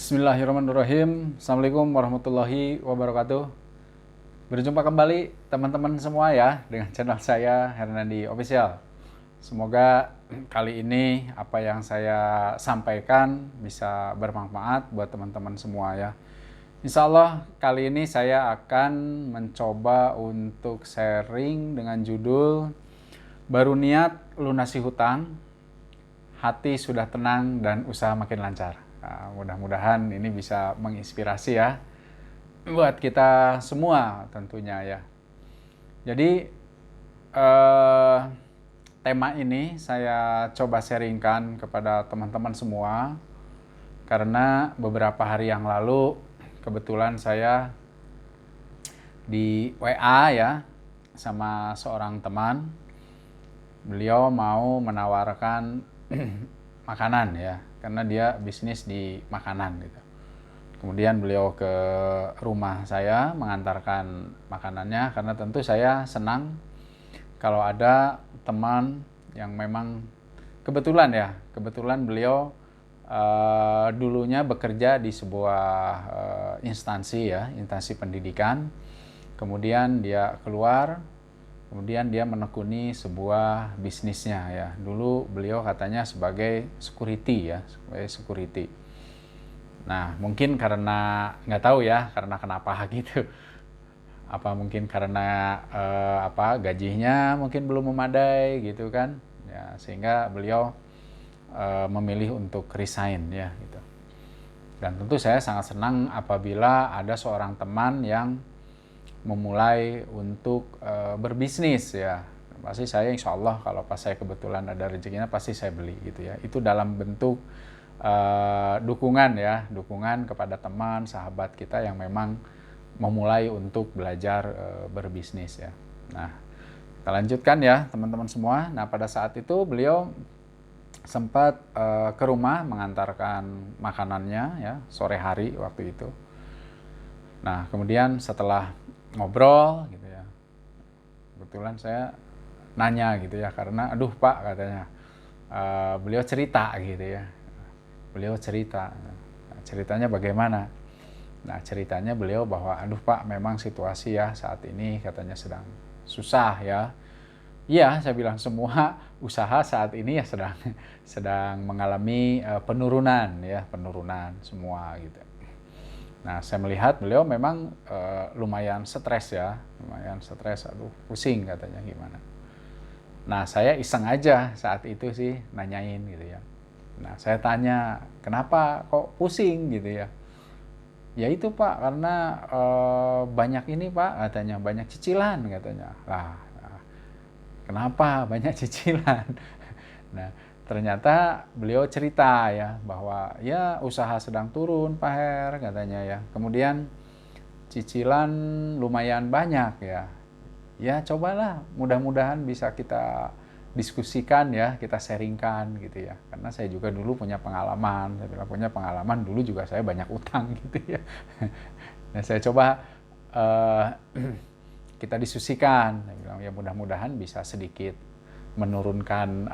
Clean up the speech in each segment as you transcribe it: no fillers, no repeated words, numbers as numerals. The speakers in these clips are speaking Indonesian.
Bismillahirrahmanirrahim. Assalamualaikum warahmatullahi wabarakatuh. Berjumpa kembali teman-teman semua ya dengan channel saya Hernandi Official. Semoga kali ini apa yang saya sampaikan bisa bermanfaat buat teman-teman semua ya. Insya Allah kali ini saya akan mencoba untuk sharing dengan judul Baru niat lunasi hutang, hati sudah tenang dan usaha makin lancar. Nah, mudah-mudahan ini bisa menginspirasi ya buat kita semua tentunya ya. Jadi tema ini saya coba sharingkan kepada teman-teman semua karena beberapa hari yang lalu kebetulan saya di WA ya sama seorang teman. Beliau mau menawarkan makanan ya, karena dia bisnis di makanan gitu. Kemudian beliau ke rumah saya mengantarkan makanannya, karena tentu saya senang kalau ada teman yang memang kebetulan beliau dulunya bekerja di sebuah instansi pendidikan. Kemudian dia keluar, kemudian dia menekuni sebuah bisnisnya ya. Dulu beliau katanya sebagai security ya, sebagai security. Nah, mungkin karena nggak tahu ya, karena kenapa gitu. Apa mungkin karena gajinya mungkin belum memadai gitu kan. Ya, sehingga beliau memilih untuk resign ya gitu. Dan tentu saya sangat senang apabila ada seorang teman yang memulai untuk berbisnis ya. Pasti saya insya Allah kalau pas saya kebetulan ada rezekinya pasti saya beli gitu ya. Itu dalam bentuk dukungan kepada teman, sahabat kita yang memang memulai untuk belajar berbisnis ya. Nah, kita lanjutkan ya teman-teman semua. Nah, pada saat itu beliau sempat ke rumah mengantarkan makanannya ya, sore hari waktu itu. Nah, kemudian setelah ngobrol gitu ya, kebetulan saya nanya gitu ya, karena aduh Pak katanya, beliau cerita gitu ya, ceritanya bagaimana. Nah, ceritanya beliau bahwa aduh Pak memang situasi ya saat ini katanya sedang susah ya. Iya, saya bilang semua usaha saat ini ya sedang mengalami penurunan semua gitu. Nah, saya melihat beliau memang lumayan stres ya, aduh pusing katanya gimana. Nah, saya iseng aja saat itu sih nanyain gitu ya. Nah, saya tanya, kenapa kok pusing gitu ya? Ya itu Pak, karena banyak ini Pak katanya, banyak cicilan katanya. Lah, kenapa banyak cicilan? Nah, ternyata beliau cerita ya bahwa ya usaha sedang turun Pak Her katanya ya. Kemudian cicilan lumayan banyak ya. Ya cobalah, mudah-mudahan bisa kita diskusikan ya, kita sharingkan gitu ya. Karena saya juga dulu punya pengalaman, dulu juga saya banyak utang gitu ya. Nah, saya coba kita diskusikan. Saya bilang ya mudah-mudahan bisa sedikit menurunkan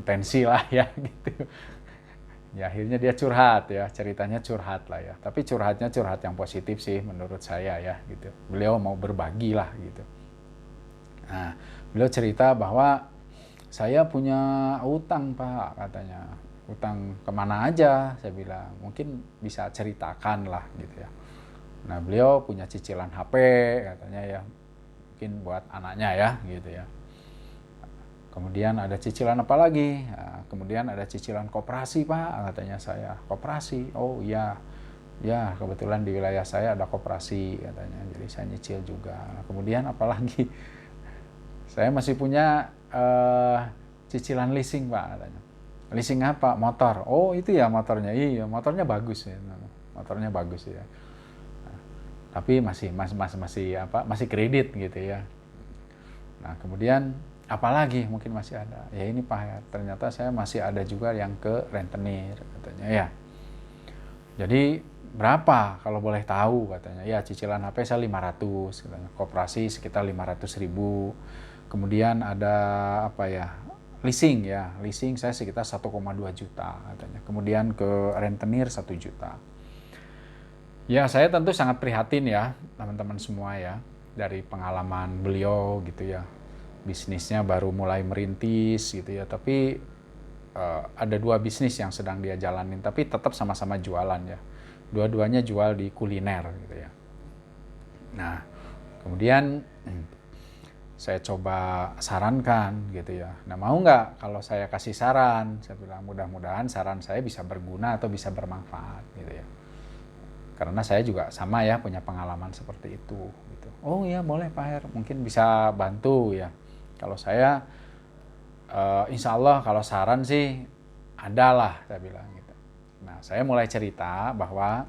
tensi lah ya gitu. Ya akhirnya dia curhat ya, ceritanya curhat lah ya. Tapi curhatnya curhat yang positif sih menurut saya ya gitu. Beliau mau berbagi lah gitu. Nah, beliau cerita bahwa saya punya utang Pak katanya. Utang kemana aja saya bilang. Mungkin bisa ceritakan lah gitu ya. Nah, beliau punya cicilan HP katanya ya. Mungkin buat anaknya ya gitu ya. Kemudian ada cicilan apa lagi? Nah, kemudian ada cicilan koperasi Pak, katanya saya. Koperasi? Oh iya, ya kebetulan di wilayah saya ada koperasi katanya. Jadi saya nyicil juga. Nah, kemudian apa lagi? Saya masih punya cicilan leasing Pak katanya. Leasing apa? Motor. Oh itu ya motornya. Iya motornya bagus ya. Motornya bagus ya. Nah, tapi masih kredit gitu ya. Nah kemudian apalagi mungkin masih ada ya ini Pak ya, ternyata saya masih ada juga yang ke rentenir katanya ya. Jadi berapa kalau boleh tahu katanya ya, cicilan HP saya 500 katanya, koperasi sekitar 500.000, kemudian ada leasing ya, leasing saya sekitar 1,2 juta katanya. Kemudian ke rentenir 1 juta. Ya, saya tentu sangat prihatin ya, teman-teman semua ya, dari pengalaman beliau gitu ya. Bisnisnya baru mulai merintis gitu ya, tapi ada 2 bisnis yang sedang dia jalanin, tapi tetap sama-sama jualan ya. Dua-duanya jual di kuliner gitu ya. Nah, kemudian saya coba sarankan gitu ya. Nah, mau nggak kalau saya kasih saran? Saya bilang mudah-mudahan saran saya bisa berguna atau bisa bermanfaat gitu ya. Karena saya juga sama ya punya pengalaman seperti itu gitu. Oh iya boleh Pak Her, mungkin bisa bantu ya. Kalau saya insya Allah kalau saran sih ada lah, saya bilang gitu. Nah, saya mulai cerita bahwa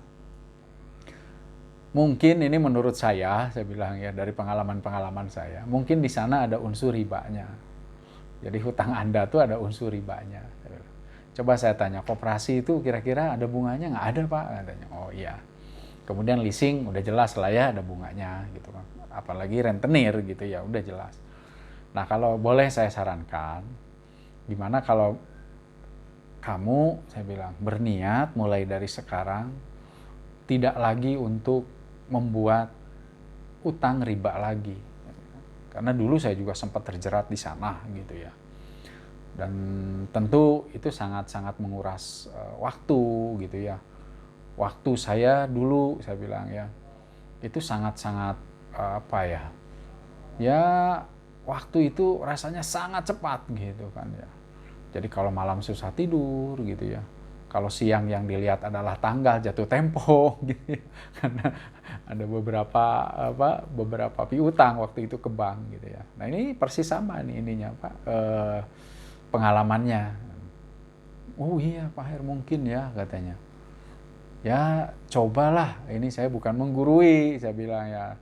mungkin ini menurut saya bilang ya dari pengalaman-pengalaman saya, mungkin di sana ada unsur ribanya. Jadi hutang Anda tuh ada unsur ribanya. Coba saya tanya, koperasi itu kira-kira ada bunganya? Nggak ada Pak, katanya. Oh iya. Kemudian leasing udah jelas lah ya ada bunganya gitu kan. Apalagi rentenir gitu ya udah jelas. Nah kalau boleh saya sarankan, gimana kalau kamu, saya bilang, berniat mulai dari sekarang tidak lagi untuk membuat utang riba lagi. Karena dulu saya juga sempat terjerat di sana gitu ya. Dan tentu itu sangat-sangat menguras waktu gitu ya. Waktu saya dulu, saya bilang ya, itu sangat-sangat apa ya. Ya waktu itu rasanya sangat cepat gitu kan ya. Jadi kalau malam susah tidur gitu ya. Kalau siang yang dilihat adalah tanggal jatuh tempo gitu ya. Karena ada beberapa piutang waktu itu ke bank gitu ya. Nah ini persis sama nih ininya Pak, pengalamannya. Oh iya Pak Her mungkin ya katanya. Ya cobalah, ini saya bukan menggurui, saya bilang ya.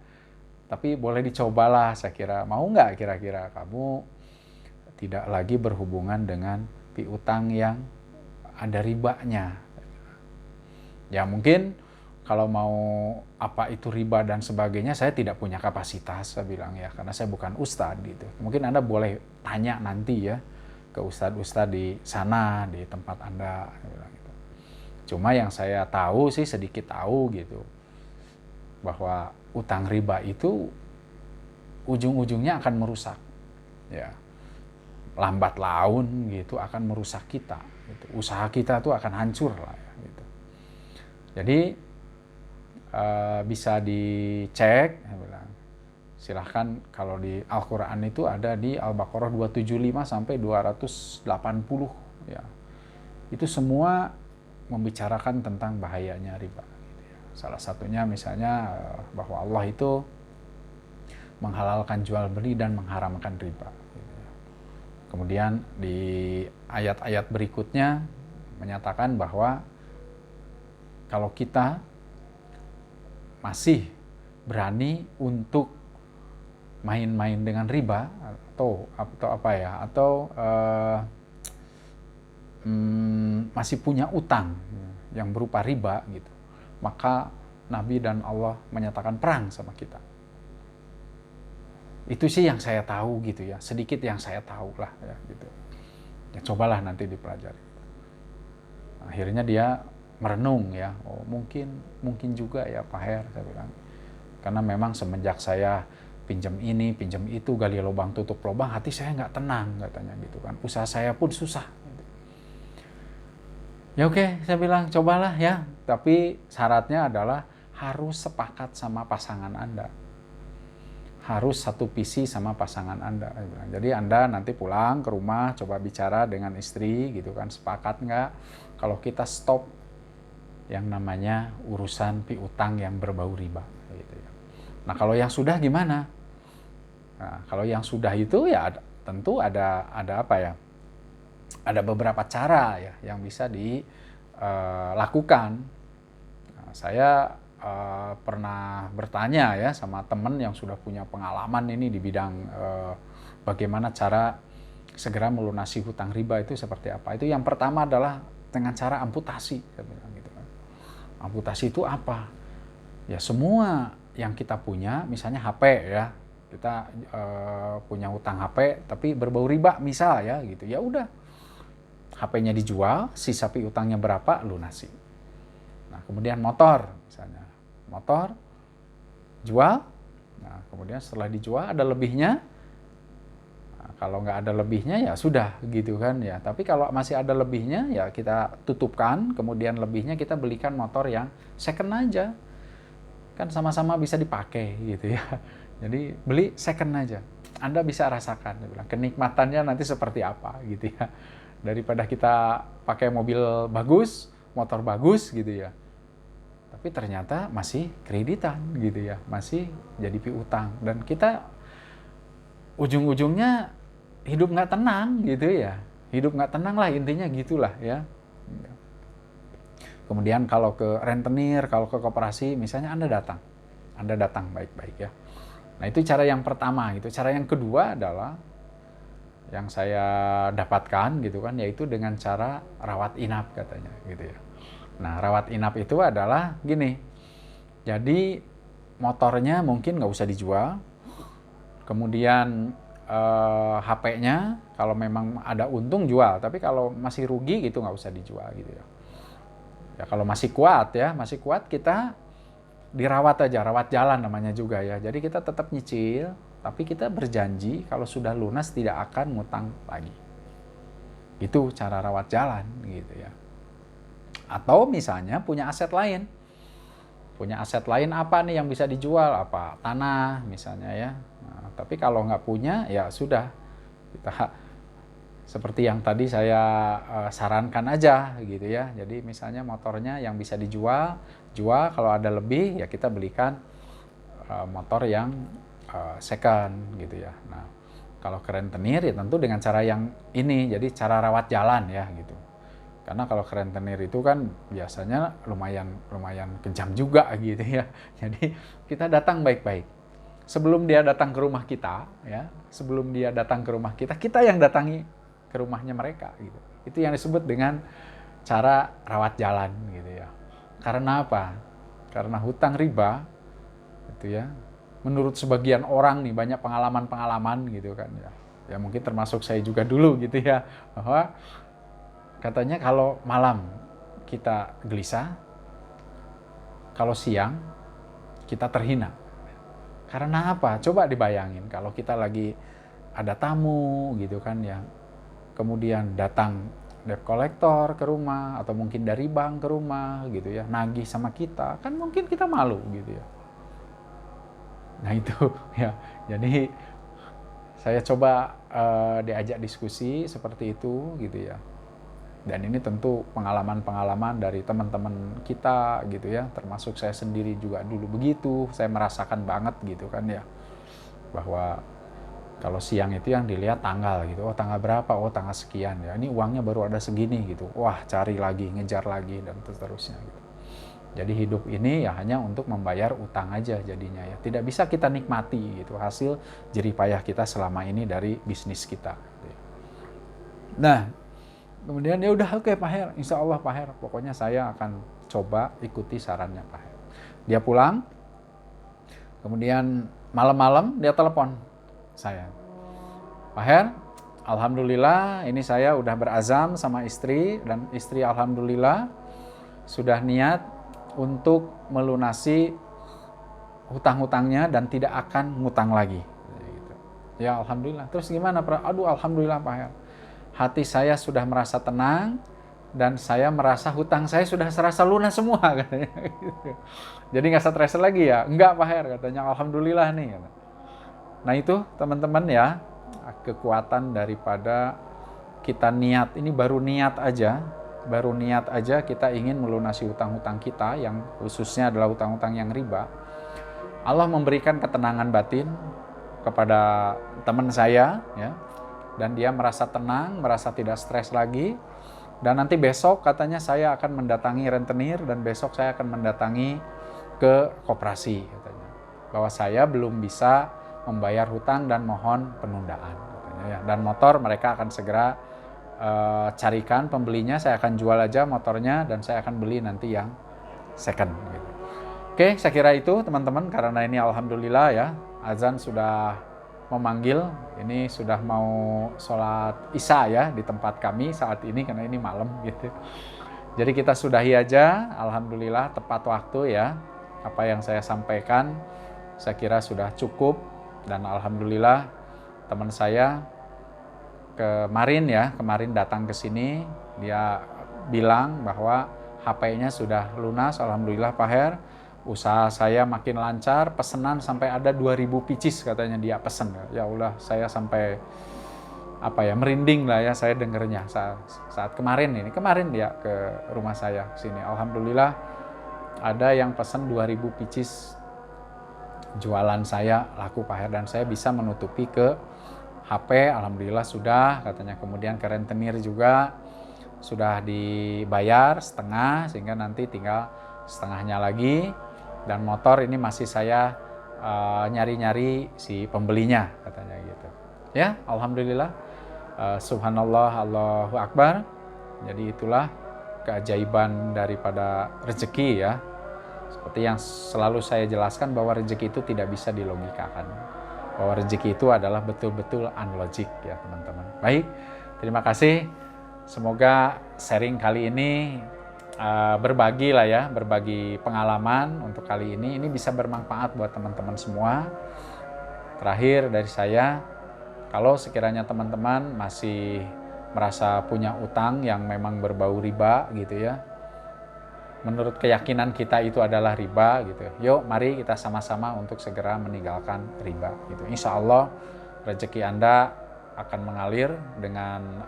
Tapi boleh dicobalah, saya kira. Mau nggak kira-kira kamu tidak lagi berhubungan dengan piutang yang ada ribanya? Ya mungkin kalau mau apa itu riba dan sebagainya, saya tidak punya kapasitas, saya bilang ya, karena saya bukan ustadz gitu. Mungkin Anda boleh tanya nanti ya ke ustadz-ustadz di sana, di tempat Anda. Saya bilang gitu. Cuma yang saya tahu sih sedikit tahu gitu, bahwa utang riba itu ujung-ujungnya akan merusak. Ya, lambat laun gitu akan merusak kita. Gitu. Usaha kita tuh akan hancur lah ya. Gitu. Jadi bisa dicek, saya bilang. Silahkan kalau di Al-Quran itu ada di Al-Baqarah 275 sampai 280 ya. Itu semua membicarakan tentang bahayanya riba. Gitu ya. Salah satunya misalnya bahwa Allah itu menghalalkan jual beli dan mengharamkan riba. Gitu ya. Kemudian di ayat-ayat berikutnya menyatakan bahwa kalau kita masih berani untuk main-main dengan riba atau apa ya, atau masih punya utang yang berupa riba gitu, maka Nabi dan Allah menyatakan perang sama kita. Itu sih yang saya tahu gitu ya, sedikit yang saya tahu lah ya gitu. Ya cobalah nanti dipelajari. Akhirnya dia merenung ya, oh mungkin juga ya Pak Her, saya bilang. Karena memang semenjak saya pinjam ini, pinjam itu, gali lubang tutup lubang, hati saya nggak tenang katanya gitu kan. Usaha saya pun susah. Gitu. Ya oke, saya bilang cobalah ya, tapi syaratnya adalah harus sepakat sama pasangan Anda. Harus satu visi sama pasangan Anda. Jadi Anda nanti pulang ke rumah, coba bicara dengan istri gitu kan, sepakat nggak kalau kita stop yang namanya urusan piutang yang berbau riba. Gitu ya. Nah kalau yang sudah gimana? Nah, kalau yang sudah itu ya tentu ada apa ya? Ada beberapa cara ya yang bisa dilakukan. Nah, saya pernah bertanya ya sama teman yang sudah punya pengalaman ini di bidang bagaimana cara segera melunasi hutang riba itu seperti apa. Itu yang pertama adalah dengan cara amputasi. Saya bilang gitu. Amputasi itu apa? Ya semua yang kita punya, misalnya HP ya, Kita punya hutang HP tapi berbau riba misal ya gitu. Ya udah, HP-nya dijual, sisa piutangnya berapa lunasi. Nah, kemudian motor misalnya. Motor jual. Nah, kemudian setelah dijual ada lebihnya. Nah, kalau nggak ada lebihnya ya sudah gitu kan ya. Tapi kalau masih ada lebihnya ya kita tutupkan, kemudian lebihnya kita belikan motor yang second aja. Kan sama-sama bisa dipakai gitu ya. Jadi beli second aja. Anda bisa rasakan, bilang, kenikmatannya nanti seperti apa gitu ya. Daripada kita pakai mobil bagus, motor bagus gitu ya. Tapi ternyata masih kreditan gitu ya, masih jadi piutang. Dan kita ujung-ujungnya hidup nggak tenang gitu ya. Hidup nggak tenang lah intinya gitulah ya. Kemudian kalau ke rentenir, kalau ke koperasi, misalnya Anda datang baik-baik ya. Nah itu cara yang pertama gitu. Cara yang kedua adalah yang saya dapatkan gitu kan, yaitu dengan cara rawat inap katanya gitu ya. Nah rawat inap itu adalah gini. Jadi motornya mungkin nggak usah dijual. Kemudian HP-nya kalau memang ada untung jual, tapi kalau masih rugi gitu nggak usah dijual gitu ya. Ya kalau masih kuat kita dirawat aja, rawat jalan namanya juga ya. Jadi kita tetap nyicil, tapi kita berjanji kalau sudah lunas tidak akan ngutang lagi. Itu cara rawat jalan gitu ya. Atau misalnya punya aset lain. Punya aset lain apa nih yang bisa dijual? Apa? Tanah misalnya ya. Nah, tapi kalau nggak punya ya sudah. Kita seperti yang tadi saya sarankan aja gitu ya. Jadi misalnya motornya yang bisa dijual, kalau ada lebih ya kita belikan motor yang second gitu ya. Nah, kalau ke rentenir ya tentu dengan cara yang ini, jadi cara rawat jalan ya gitu. Karena kalau ke rentenir itu kan biasanya lumayan kejam juga gitu ya. Jadi kita datang baik-baik. Sebelum dia datang ke rumah kita ya, kita yang datangi ke rumahnya mereka gitu. Itu yang disebut dengan cara rawat jalan gitu ya. Karena apa? Karena hutang riba itu ya. Menurut sebagian orang nih banyak pengalaman-pengalaman gitu kan ya. Ya mungkin termasuk saya juga dulu gitu ya. Bahwa katanya kalau malam kita gelisah, kalau siang kita terhina. Karena apa? Coba dibayangin kalau kita lagi ada tamu gitu kan ya. Kemudian datang debt collector ke rumah atau mungkin dari bank ke rumah gitu ya, nagih sama kita, kan mungkin kita malu gitu ya. Nah itu ya, jadi saya coba diajak diskusi seperti itu gitu ya. Dan ini tentu pengalaman-pengalaman dari teman-teman kita gitu ya, termasuk saya sendiri juga dulu begitu, saya merasakan banget gitu kan ya, bahwa kalau siang itu yang dilihat tanggal gitu, oh tanggal berapa, oh tanggal sekian ya, ini uangnya baru ada segini gitu, wah cari lagi, ngejar lagi dan seterusnya gitu. Jadi hidup ini ya hanya untuk membayar utang aja jadinya ya, tidak bisa kita nikmati gitu hasil jerih payah kita selama ini dari bisnis kita. Nah, kemudian ya udah oke Pak Her, insya Allah Pak Her, pokoknya saya akan coba ikuti sarannya Pak Her. Dia pulang, kemudian malam-malam dia telepon saya. Pak Her, alhamdulillah ini saya udah berazam sama istri, dan istri alhamdulillah sudah niat untuk melunasi hutang-hutangnya dan tidak akan ngutang lagi. Ya alhamdulillah. Terus gimana Pak? Aduh alhamdulillah Pak Her. Hati saya sudah merasa tenang dan saya merasa hutang saya sudah serasa lunas semua katanya. Jadi nggak stres lagi ya? Enggak Pak Her katanya, alhamdulillah nih. Nah itu teman-teman ya, kekuatan daripada kita niat, ini baru niat aja kita ingin melunasi hutang-hutang kita yang khususnya adalah hutang-hutang yang riba. Allah memberikan ketenangan batin kepada teman saya ya. Dan dia merasa tenang, merasa tidak stres lagi. Dan nanti besok katanya saya akan mendatangi rentenir dan besok saya akan mendatangi ke koperasi katanya. Bahwa saya belum bisa membayar hutang dan mohon penundaan katanya ya. Dan motor mereka akan segera carikan pembelinya, saya akan jual aja motornya dan saya akan beli nanti yang second gitu. Oke, saya kira itu teman-teman, karena ini alhamdulillah ya azan sudah memanggil. Ini sudah mau sholat Isya ya di tempat kami saat ini karena ini malam gitu. Jadi kita sudahi aja, alhamdulillah tepat waktu ya. Apa yang saya sampaikan saya kira sudah cukup dan alhamdulillah teman saya kemarin datang ke sini, dia bilang bahwa HP-nya sudah lunas, alhamdulillah Pak Her. Usaha saya makin lancar, pesanan sampai ada 2000 pieces katanya dia pesen. Ya Allah, saya sampai merinding lah ya saya dengernya saat kemarin dia ke rumah saya sini. Alhamdulillah ada yang pesen 2000 pieces, jualan saya laku Pak Her, dan saya bisa menutupi ke HP, alhamdulillah sudah katanya. Kemudian ke rentenir juga sudah dibayar setengah, sehingga nanti tinggal setengahnya lagi. Dan motor ini masih saya nyari-nyari si pembelinya katanya gitu. Ya, alhamdulillah. Subhanallah, Allahu Akbar. Jadi itulah keajaiban daripada rezeki ya. Seperti yang selalu saya jelaskan bahwa rezeki itu tidak bisa dilogikakan. Bahwa rezeki itu adalah betul-betul unlogic ya teman-teman. Baik, terima kasih. Semoga sharing kali ini berbagi pengalaman untuk kali ini bisa bermanfaat buat teman-teman semua. Terakhir dari saya, kalau sekiranya teman-teman masih merasa punya utang yang memang berbau riba gitu ya, menurut keyakinan kita itu adalah riba gitu, yuk mari kita sama-sama untuk segera meninggalkan riba gitu. Insya Allah rezeki Anda akan mengalir dengan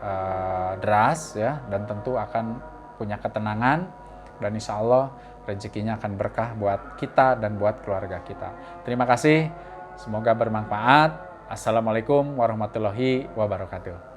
deras ya, dan tentu akan punya ketenangan, dan insya Allah rezekinya akan berkah buat kita dan buat keluarga kita. Terima kasih, semoga bermanfaat. Assalamualaikum warahmatullahi wabarakatuh.